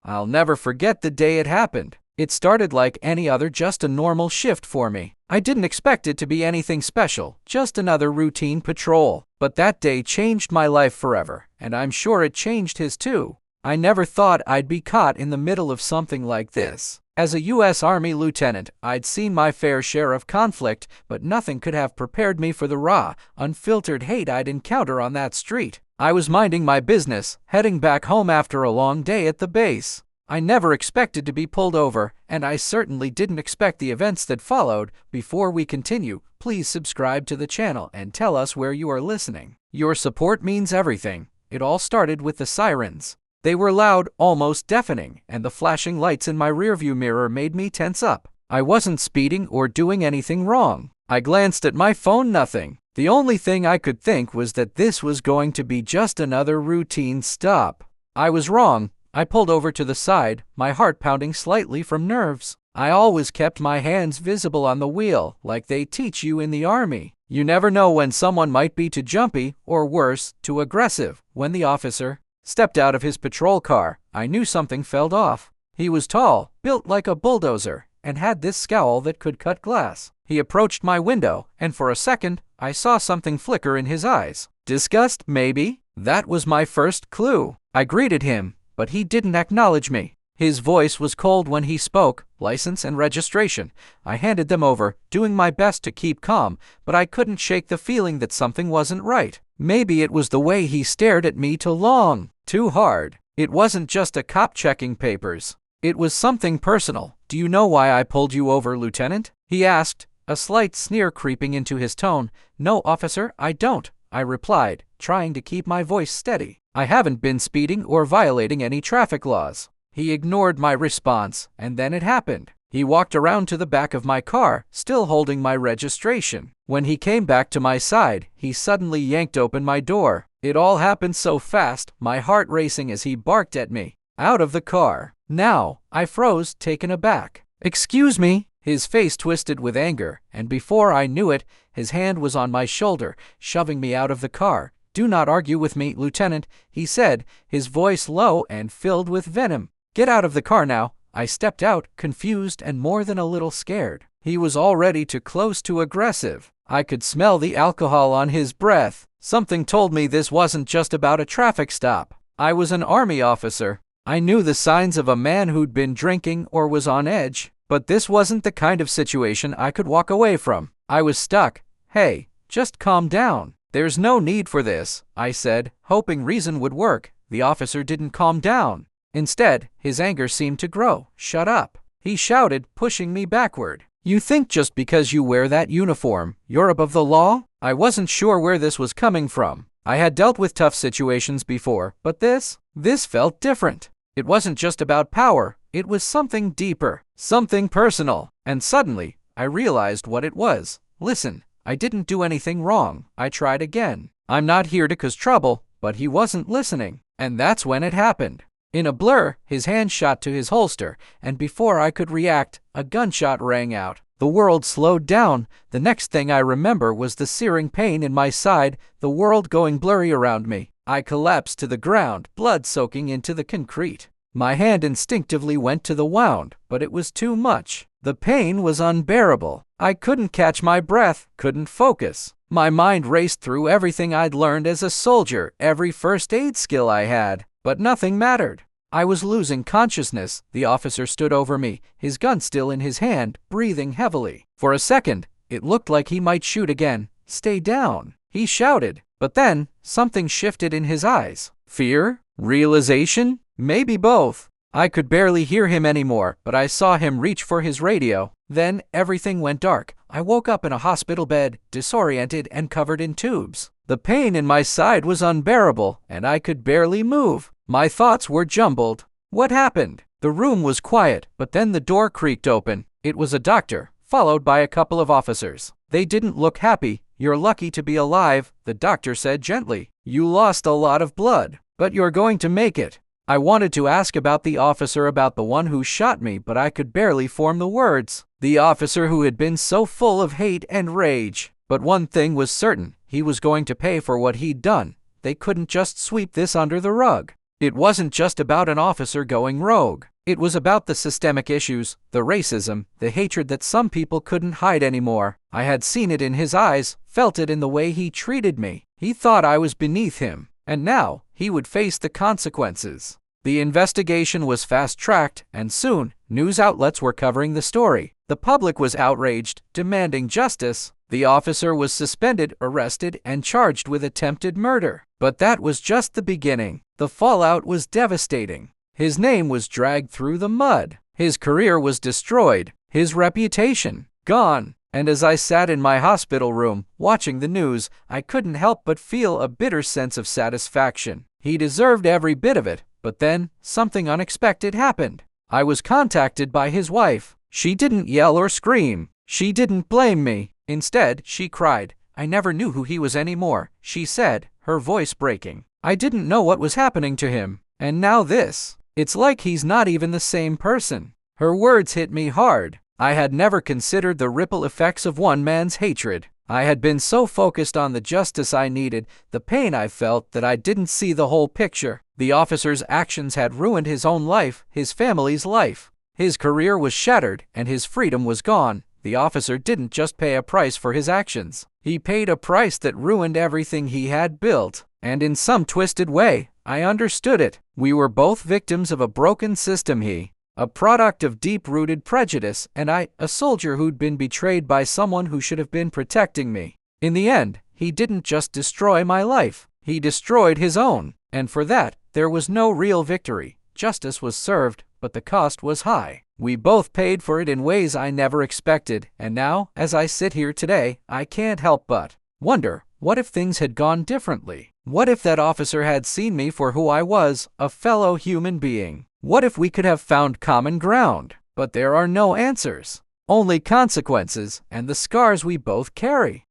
I'll never forget the day it happened. It started like any other, just a normal shift for me. I didn't expect it to be anything special, just another routine patrol. But that day changed my life forever, and I'm sure it changed his too. I never thought I'd be caught in the middle of something like this. As a U.S. Army lieutenant, I'd seen my fair share of conflict, but nothing could have prepared me for the raw, unfiltered hate I'd encounter on that street. I was minding my business, heading back home after a long day at the base. I never expected to be pulled over, and I certainly didn't expect the events that followed. Before we continue, please subscribe to the channel and tell us where you are listening. Your support means everything. It all started with the sirens. They were loud, almost deafening, and the flashing lights in my rearview mirror made me tense up. I wasn't speeding or doing anything wrong. I glanced at my phone, nothing. The only thing I could think was that this was going to be just another routine stop. I was wrong. I pulled over to the side, my heart pounding slightly from nerves. I always kept my hands visible on the wheel, like they teach you in the Army. You never know when someone might be too jumpy, or worse, too aggressive. When the officer stepped out of his patrol car, I knew something felt off. He was tall, built like a bulldozer, and had this scowl that could cut glass. He approached my window, and for a second, I saw something flicker in his eyes. Disgust, maybe? That was my first clue. I greeted him, but he didn't acknowledge me. His voice was cold when he spoke. License and registration. I handed them over, doing my best to keep calm, but I couldn't shake the feeling that something wasn't right. Maybe it was the way he stared at me too long, too hard. It wasn't just a cop checking papers. It was something personal. Do you know why I pulled you over, Lieutenant? He asked, a slight sneer creeping into his tone. No, officer, I don't, I replied, trying to keep my voice steady. I haven't been speeding or violating any traffic laws. He ignored my response, and then it happened. He walked around to the back of my car, still holding my registration. When he came back to my side, he suddenly yanked open my door. It all happened so fast, my heart racing as he barked at me. Out of the car. Now, I froze, taken aback. Excuse me? His face twisted with anger, and before I knew it, his hand was on my shoulder, shoving me out of the car. Do not argue with me, Lieutenant, he said, his voice low and filled with venom. Get out of the car now. I stepped out, confused and more than a little scared. He was already too close to aggressive. I could smell the alcohol on his breath. Something told me this wasn't just about a traffic stop. I was an Army officer. I knew the signs of a man who'd been drinking or was on edge, but this wasn't the kind of situation I could walk away from. I was stuck. Hey, just calm down. There's no need for this, I said, hoping reason would work. The officer didn't calm down. Instead, his anger seemed to grow. Shut up, he shouted, pushing me backward. You think just because you wear that uniform, you're above the law? I wasn't sure where this was coming from. I had dealt with tough situations before, but this felt different. It wasn't just about power, it was something deeper, something personal. And suddenly, I realized what it was. Listen, I didn't do anything wrong. I tried again. I'm not here to cause trouble, but he wasn't listening. And that's when it happened. In a blur, his hand shot to his holster, and before I could react, a gunshot rang out. The world slowed down. The next thing I remember was the searing pain in my side, the world going blurry around me. I collapsed to the ground, blood soaking into the concrete. My hand instinctively went to the wound, but it was too much. The pain was unbearable. I couldn't catch my breath, couldn't focus. My mind raced through everything I'd learned as a soldier, every first aid skill I had, but nothing mattered. I was losing consciousness. The officer stood over me, his gun still in his hand, breathing heavily. For a second, it looked like he might shoot again. Stay down, he shouted. But then, something shifted in his eyes. Fear? Realization? Maybe both. I could barely hear him anymore, but I saw him reach for his radio. Then, everything went dark. I woke up in a hospital bed, disoriented and covered in tubes. The pain in my side was unbearable, and I could barely move. My thoughts were jumbled. What happened? The room was quiet, but then the door creaked open. It was a doctor, followed by a couple of officers. They didn't look happy. You're lucky to be alive, the doctor said gently. You lost a lot of blood, but you're going to make it. I wanted to ask about the officer, about the one who shot me, but I could barely form the words. The officer who had been so full of hate and rage. But one thing was certain, he was going to pay for what he'd done. They couldn't just sweep this under the rug. It wasn't just about an officer going rogue. It was about the systemic issues, the racism, the hatred that some people couldn't hide anymore. I had seen it in his eyes, felt it in the way he treated me. He thought I was beneath him, and now he would face the consequences. The investigation was fast-tracked, and soon, news outlets were covering the story. The public was outraged, demanding justice. The officer was suspended, arrested, and charged with attempted murder. But that was just the beginning. The fallout was devastating. His name was dragged through the mud. His career was destroyed. His reputation gone. And as I sat in my hospital room, watching the news, I couldn't help but feel a bitter sense of satisfaction. He deserved every bit of it, but then, something unexpected happened. I was contacted by his wife. She didn't yell or scream. She didn't blame me. Instead, she cried. "I never knew who he was anymore," she said, her voice breaking. "I didn't know what was happening to him. And now this. It's like he's not even the same person." Her words hit me hard. I had never considered the ripple effects of one man's hatred. I had been so focused on the justice I needed, the pain I felt, that I didn't see the whole picture. The officer's actions had ruined his own life, his family's life. His career was shattered, and his freedom was gone. The officer didn't just pay a price for his actions. He paid a price that ruined everything he had built. And in some twisted way, I understood it. We were both victims of a broken system. He, a product of deep-rooted prejudice, and I, a soldier who'd been betrayed by someone who should have been protecting me. In the end, he didn't just destroy my life. He destroyed his own. And for that, there was no real victory. Justice was served, but the cost was high. We both paid for it in ways I never expected, and now, as I sit here today, I can't help but wonder, what if things had gone differently? What if that officer had seen me for who I was, a fellow human being? What if we could have found common ground? But there are no answers, only consequences and the scars we both carry.